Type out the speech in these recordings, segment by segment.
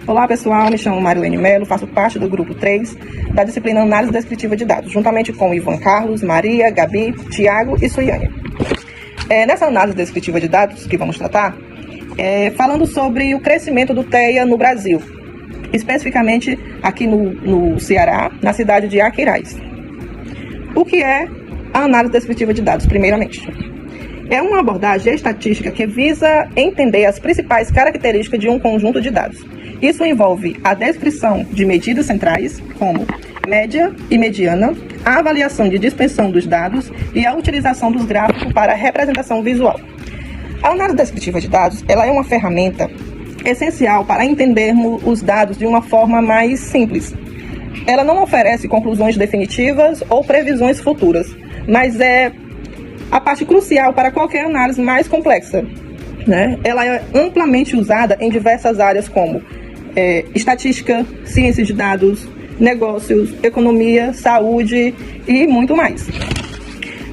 Olá pessoal, me chamo Marilene Melo, faço parte do grupo 3 da disciplina Análise Descritiva de Dados, juntamente com Ivan Carlos, Maria, Gabi, Tiago e Suiane. Nessa análise descritiva de dados que vamos tratar, falando sobre o crescimento do TEA no Brasil, especificamente aqui no Ceará, na cidade de Aquiraz. O que é a análise descritiva de dados, primeiramente? É uma abordagem estatística que visa entender as principais características de um conjunto de dados. Isso envolve a descrição de medidas centrais, como média e mediana, a avaliação de dispersão dos dados e a utilização dos gráficos para a representação visual. A análise descritiva de dados ela é uma ferramenta essencial para entendermos os dados de uma forma mais simples. Ela não oferece conclusões definitivas ou previsões futuras, mas é a parte crucial para qualquer análise mais complexa, né? Ela é amplamente usada em diversas áreas como estatística, ciências de dados, negócios, economia, saúde e muito mais.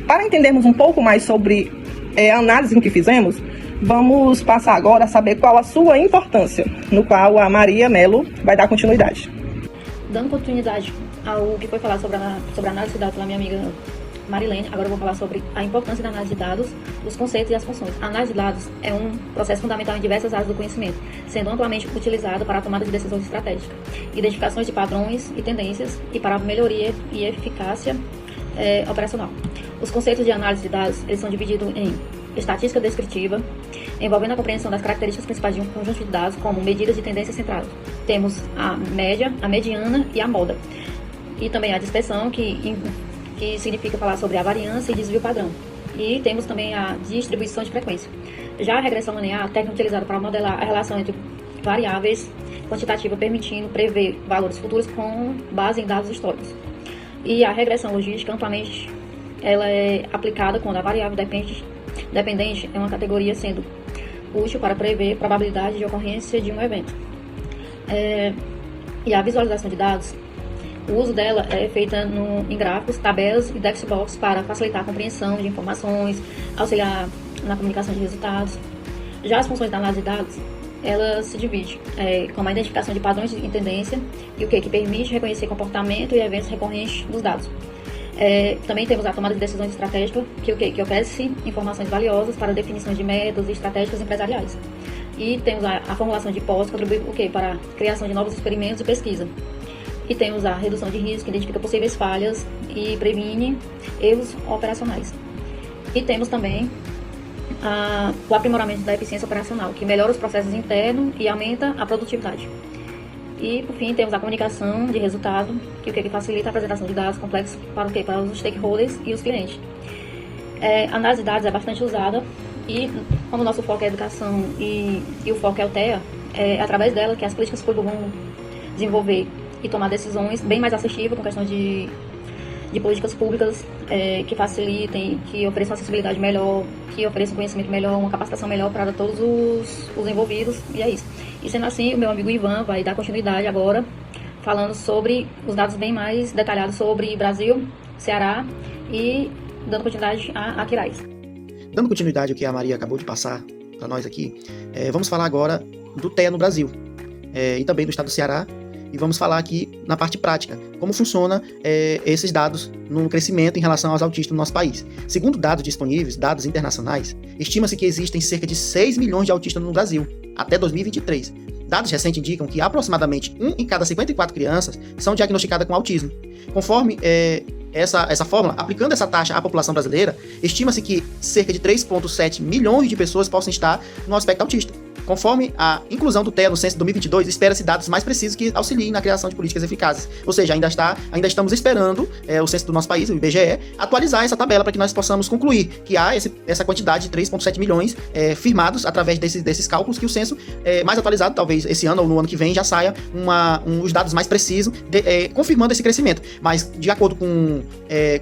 Para entendermos um pouco mais sobre a análise que fizemos, vamos passar agora a saber qual a sua importância, no qual a Maria Melo vai dar continuidade. Dando continuidade ao que foi falar sobre a análise de dados pela minha amiga Marilene, agora eu vou falar sobre a importância da análise de dados, os conceitos e as funções. A análise de dados é um processo fundamental em diversas áreas do conhecimento, sendo amplamente utilizado para a tomada de decisões estratégicas, identificações de padrões e tendências e para a melhoria e eficácia operacional. Os conceitos de análise de dados eles são divididos em estatística descritiva, envolvendo a compreensão das características principais de um conjunto de dados, como medidas de tendência central. Temos a média, a mediana e a moda. E também a dispersão, que significa falar sobre a variância e desvio padrão. E temos também a distribuição de frequência. Já a regressão linear, técnica utilizada para modelar a relação entre variáveis quantitativa, permitindo prever valores futuros com base em dados históricos. E a regressão logística, amplamente, ela é aplicada quando a variável dependente é uma categoria sendo útil para prever probabilidade de ocorrência de um evento. E a visualização de dados, o uso dela é feita em gráficos, tabelas e textbox para facilitar a compreensão de informações, auxiliar na comunicação de resultados. Já as funções da análise de dados, ela se divide como a identificação de padrões de tendência e que permite reconhecer comportamento e eventos recorrentes dos dados. Também temos a tomada de decisões estratégicas, que oferece informações valiosas para a definição de metas e estratégias empresariais. E temos a formulação de hipóteses, que contribui para a criação de novos experimentos e pesquisa. E temos a redução de risco, que identifica possíveis falhas e previne erros operacionais. E temos também o aprimoramento da eficiência operacional, que melhora os processos internos e aumenta a produtividade. E, por fim, temos a comunicação de resultado, que facilita a apresentação de dados complexos para os stakeholders e os clientes. A análise de dados é bastante usada e, como o nosso foco é a educação e o foco é o TEA, é através dela que as políticas públicas vão desenvolver e tomar decisões bem mais assertivas com questão de políticas públicas que facilitem, que ofereçam acessibilidade melhor, que ofereçam conhecimento melhor, uma capacitação melhor para todos os envolvidos, e é isso. E sendo assim, o meu amigo Ivan vai dar continuidade agora, falando sobre os dados bem mais detalhados sobre Brasil, Ceará e dando continuidade a Aquiraz. Dando continuidade ao que a Maria acabou de passar para nós aqui, vamos falar agora do TEA no Brasil e também do estado do Ceará. E vamos falar aqui na parte prática, como funciona esses dados no crescimento em relação aos autistas no nosso país. Segundo dados disponíveis, dados internacionais, estima-se que existem cerca de 6 milhões de autistas no Brasil, até 2023. Dados recentes indicam que aproximadamente 1 em cada 54 crianças são diagnosticadas com autismo. Conforme essa fórmula, aplicando essa taxa à população brasileira, estima-se que cerca de 3,7 milhões de pessoas possam estar no aspecto autista. Conforme a inclusão do TEA no censo de 2022, espera-se dados mais precisos que auxiliem na criação de políticas eficazes. Ou seja, ainda estamos esperando o censo do nosso país, o IBGE, atualizar essa tabela para que nós possamos concluir que há essa quantidade de 3,7 milhões firmados através desses cálculos, que o censo mais atualizado, talvez esse ano ou no ano que vem, já saia os dados mais precisos, confirmando esse crescimento. Mas, de acordo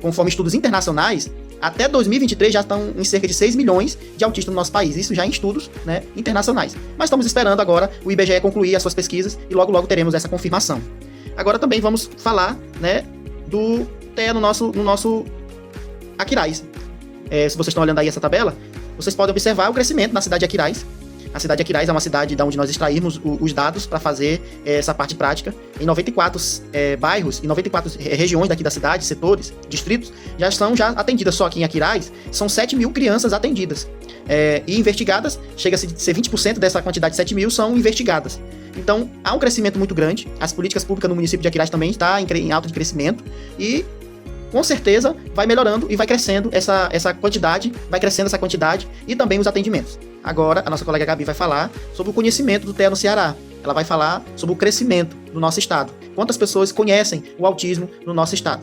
conforme estudos internacionais, até 2023 já estão em cerca de 6 milhões de autistas no nosso país, isso já em estudos internacionais. Mas estamos esperando agora o IBGE concluir as suas pesquisas e logo teremos essa confirmação. Agora também vamos falar do TEA no nosso Aquiraz. Se vocês estão olhando aí essa tabela, vocês podem observar o crescimento na cidade de Aquiraz. A cidade de Aquiraz é uma cidade de onde nós extraímos os dados para fazer essa parte prática. Em 94 bairros, em 94 regiões daqui da cidade, setores, distritos, já estão atendidas. Só aqui em Aquiraz, são 7 mil crianças atendidas. E investigadas, chega-se a ser 20% dessa quantidade de 7 mil são investigadas. Então, há um crescimento muito grande. As políticas públicas no município de Aquiraz também estão em alta de crescimento. E, com certeza, vai melhorando e vai crescendo essa quantidade, e também os atendimentos. Agora, a nossa colega Gabi vai falar sobre o conhecimento do TEA no Ceará. Ela vai falar sobre o crescimento do nosso estado. Quantas pessoas conhecem o autismo no nosso estado?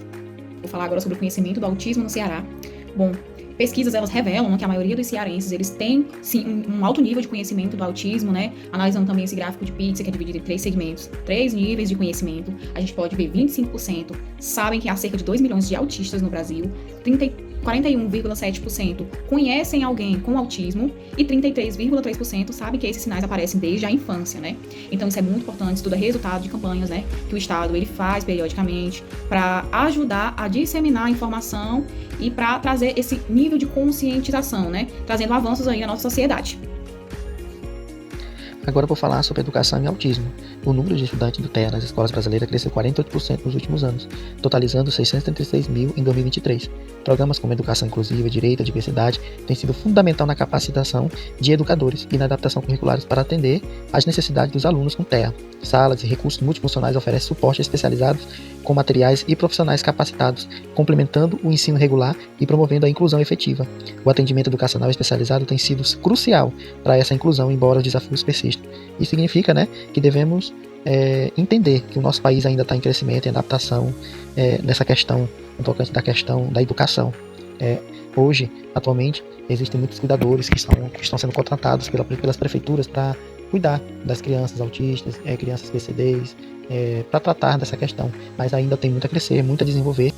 Vou falar agora sobre o conhecimento do autismo no Ceará. Bom, pesquisas elas revelam que a maioria dos cearenses eles têm sim um alto nível de conhecimento do autismo, né? Analisando também esse gráfico de Pitts, que é dividido em 3 segmentos, 3 níveis de conhecimento, a gente pode ver 25% sabem que há cerca de 2 milhões de autistas no Brasil, 41,7% conhecem alguém com autismo e 33,3% sabem que esses sinais aparecem desde a infância, né? Então isso é muito importante, isso tudo é resultado de campanhas, né, que o Estado ele faz periodicamente para ajudar a disseminar a informação e para trazer esse nível de conscientização, né, trazendo avanços aí na nossa sociedade. Agora eu vou falar sobre educação e autismo. O número de estudantes do TEA nas escolas brasileiras cresceu 48% nos últimos anos, totalizando 636 mil em 2023. Programas como Educação Inclusiva, Direito à Diversidade têm sido fundamental na capacitação de educadores e na adaptação curriculares para atender às necessidades dos alunos com TEA. Salas e recursos multifuncionais oferecem suporte especializados com materiais e profissionais capacitados, complementando o ensino regular e promovendo a inclusão efetiva. O atendimento educacional especializado tem sido crucial para essa inclusão, embora os desafios persistam. Isso significa, né, que devemos entender que o nosso país ainda está em crescimento e adaptação nessa questão, no tocante da questão da educação. Hoje, atualmente, existem muitos cuidadores que estão sendo contratados pelas prefeituras para cuidar das crianças autistas, crianças PCDs, para tratar dessa questão, mas ainda tem muito a crescer, muito a desenvolver,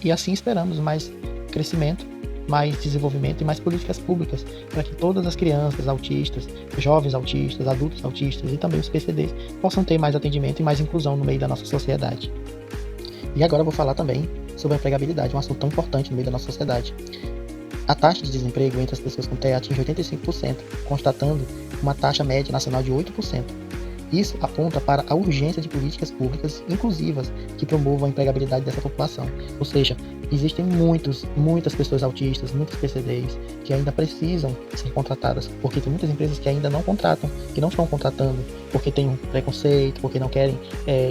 e assim esperamos mais crescimento, mais desenvolvimento e mais políticas públicas para que todas as crianças autistas, jovens autistas, adultos autistas e também os PCDs possam ter mais atendimento e mais inclusão no meio da nossa sociedade. E agora eu vou falar também sobre a empregabilidade, um assunto tão importante no meio da nossa sociedade. A taxa de desemprego entre as pessoas com TEA atinge 85%, constatando uma taxa média nacional de 8%. Isso aponta para a urgência de políticas públicas inclusivas que promovam a empregabilidade dessa população. Ou seja, existem muitas pessoas autistas, muitos PCDs que ainda precisam ser contratadas, porque tem muitas empresas que ainda não contratam, que não estão contratando, porque tem um preconceito, porque não querem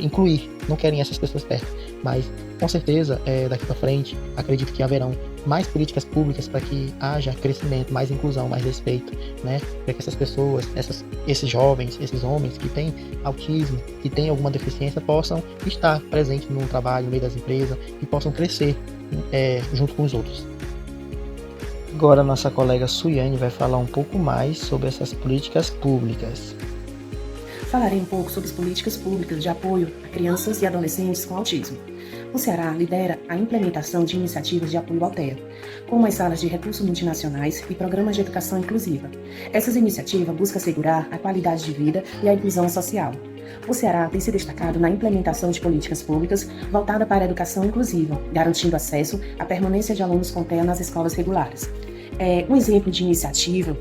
incluir, não querem essas pessoas perto. Mas, com certeza, daqui para frente, acredito que haverão mais políticas públicas para que haja crescimento, mais inclusão, mais respeito, né? Para que essas pessoas, esses jovens, esses homens que têm autismo, que têm alguma deficiência, possam estar presentes no trabalho, no meio das empresas e possam crescer junto com os outros. Agora, nossa colega Suiane vai falar um pouco mais sobre essas políticas públicas. Falarei um pouco sobre as políticas públicas de apoio a crianças e adolescentes com autismo. O Ceará lidera a implementação de iniciativas de apoio ao TEA, como as salas de recursos multinacionais e programas de educação inclusiva. Essas iniciativas buscam assegurar a qualidade de vida e a inclusão social. O Ceará tem se destacado na implementação de políticas públicas voltadas para a educação inclusiva, garantindo acesso à permanência de alunos com TEA nas escolas regulares. Um exemplo de iniciativa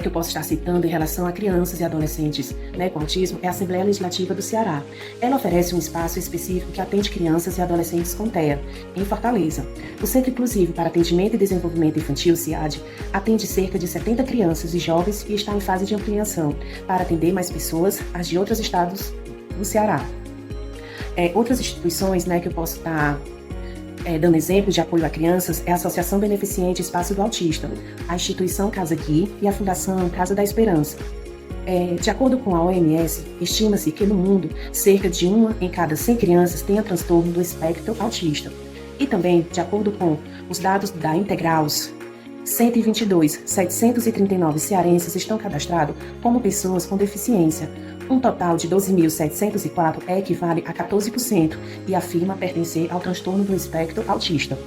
que eu posso estar citando em relação a crianças e adolescentes com autismo é a Assembleia Legislativa do Ceará. Ela oferece um espaço específico que atende crianças e adolescentes com TEA, em Fortaleza. O Centro Inclusivo para Atendimento e Desenvolvimento Infantil, CIAD, atende cerca de 70 crianças e jovens e está em fase de ampliação para atender mais pessoas, as de outros estados do Ceará. Outras instituições que eu posso estar dando exemplo de apoio a crianças é a Associação Beneficente Espaço do Autista, a instituição Casa Gui e a Fundação Casa da Esperança. De acordo com a OMS, estima-se que no mundo, cerca de 1 em cada 100 crianças tenha transtorno do espectro autista. E também, de acordo com os dados da Integraus, 122.739 cearenses estão cadastrados como pessoas com deficiência. Um total de 12.704 equivale a 14% e afirma pertencer ao transtorno do espectro autista.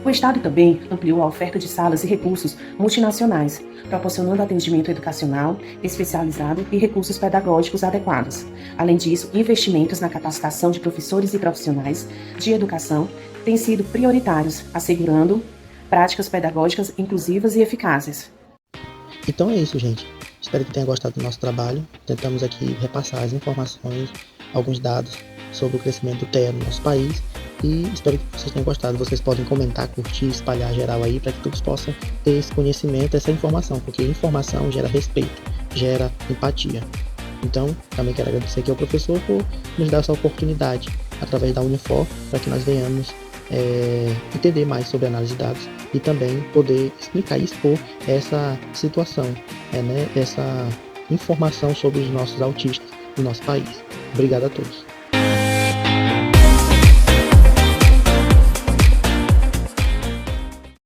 O Estado também ampliou a oferta de salas e recursos multinacionais, proporcionando atendimento educacional especializado e recursos pedagógicos adequados. Além disso, investimentos na capacitação de professores e profissionais de educação têm sido prioritários, assegurando práticas pedagógicas inclusivas e eficazes. Então é isso, gente. Espero que tenha gostado do nosso trabalho. Tentamos aqui repassar as informações, alguns dados sobre o crescimento do TEA no nosso país e espero que vocês tenham gostado. Vocês podem comentar, curtir, espalhar geral aí para que todos possam ter esse conhecimento, essa informação, porque informação gera respeito, gera empatia. Então, também quero agradecer aqui ao professor por nos dar essa oportunidade através da Unifor para que nós venhamos entender mais sobre análise de dados e também poder explicar e expor essa situação, essa informação sobre os nossos autistas do nosso país. Obrigado a todos.